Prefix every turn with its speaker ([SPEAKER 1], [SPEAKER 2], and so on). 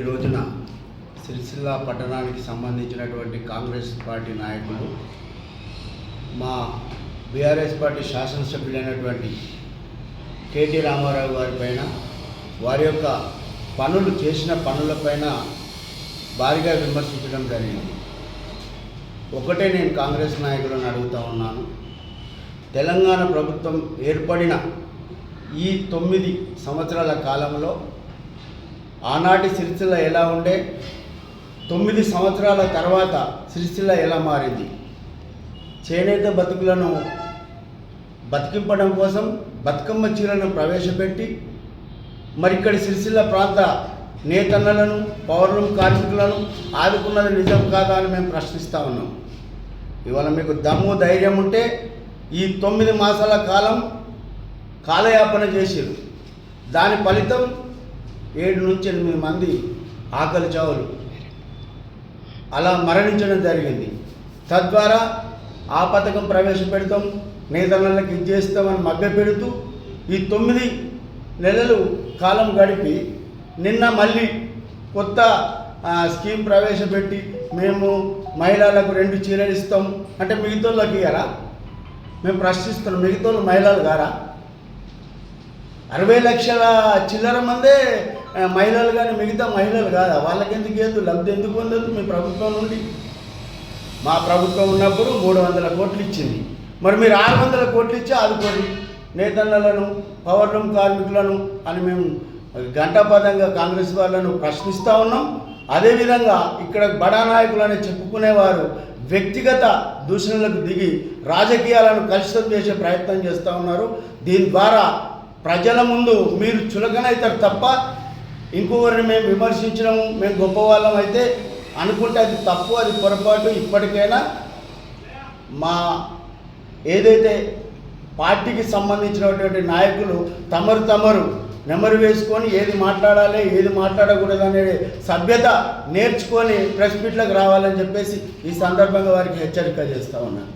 [SPEAKER 1] ఈ రోజున సిరిసిల్ల పట్టణానికి సంబంధించినటువంటి కాంగ్రెస్ పార్టీ నాయకులు మా బీఆర్ఎస్ పార్టీ శాసనసభ్యులైనటువంటి కేటీ రామారావు గారి పైన వారి యొక్క పనులు చేసిన పనులపైన భారీగా విమర్శించడం జరిగింది. ఒకటే నేను కాంగ్రెస్ నాయకులను అడుగుతూ ఉన్నాను. తెలంగాణ ప్రభుత్వం ఏర్పడిన ఈ 9 సంవత్సరాల కాలంలో ఆనాటి సిరిసిల్ల ఎలా ఉండే, 9 సంవత్సరాల తర్వాత సిరిసిల్ల ఎలా మారింది? చేనేత బతుకులను బతికింపడం కోసం బతుకమ్మ చీరలను ప్రవేశపెట్టి మరి ఇక్కడి సిరిసిల్ల ప్రాంత నేతన్నలను, పౌరులు, కార్మికులను ఆదుకున్నది నిజం కాదా అని మేము ప్రశ్నిస్తూ ఉన్నాం. ఇవాళ మీకు దమ్ము ధైర్యం ఉంటే ఈ 9 మాసాల కాలం కాలయాపన చేశారు. దాని ఫలితం 7 నుంచి 8 మంది ఆకలి చావులు అలా మరణించడం జరిగింది. తద్వారా ఆ పథకం ప్రవేశపెడతాం, నేతన్నలకు ఇది చేస్తామని మభ్యపెడుతూ ఈ 9 నెలలు కాలం గడిపి నిన్న మళ్ళీ కొత్త స్కీమ్ ప్రవేశపెట్టి మేము మహిళలకు 2 చీరలు ఇస్తాం అంటే మిగతాళ్ళకి ఇయ్యారా? మేము ప్రశ్నిస్తున్నాం. మిగతాళ్ళు మహిళలు గారా? 60 లక్షల చిల్లర మందే మహిళలు కానీ మిగతా మహిళలు కాదా? వాళ్ళకి ఎందుకు ఏదో లబ్ధి ఎందుకు పొందదు మీ ప్రభుత్వం నుండి? మా ప్రభుత్వం ఉన్నప్పుడు 300 కోట్లు ఇచ్చింది. మరి మీరు 600 కోట్లు ఇచ్చి ఆదుకోండి నేతన్నలను, పౌరులం, కార్మికులను అని మేము గంటాపదంగా కాంగ్రెస్ వాళ్ళను ప్రశ్నిస్తూ ఉన్నాం. అదేవిధంగా ఇక్కడ బడా నాయకులని చెప్పుకునేవారు వ్యక్తిగత దూషణలకు దిగి రాజకీయాలను కలుషితం చేసే ప్రయత్నం చేస్తూ ఉన్నారు. దీని ద్వారా ప్రజల ముందు మీరు చులకనవుతారు తప్ప ఇంకొకరిని మేము విమర్శించడము, మేము గొప్పవాళ్ళం అయితే అనుకుంటే అది తప్పు, అది పొరపాటు. ఇప్పటికైనా మా ఏదైతే పార్టీకి సంబంధించినటువంటి నాయకులు తమరు నెమరు వేసుకొని ఏది మాట్లాడాలి, ఏది మాట్లాడకూడదు అనే సభ్యత నేర్చుకొని ప్రెస్ మీట్లకు రావాలని చెప్పేసి ఈ సందర్భంగా వారికి హెచ్చరిక చేస్తూ ఉన్నాను.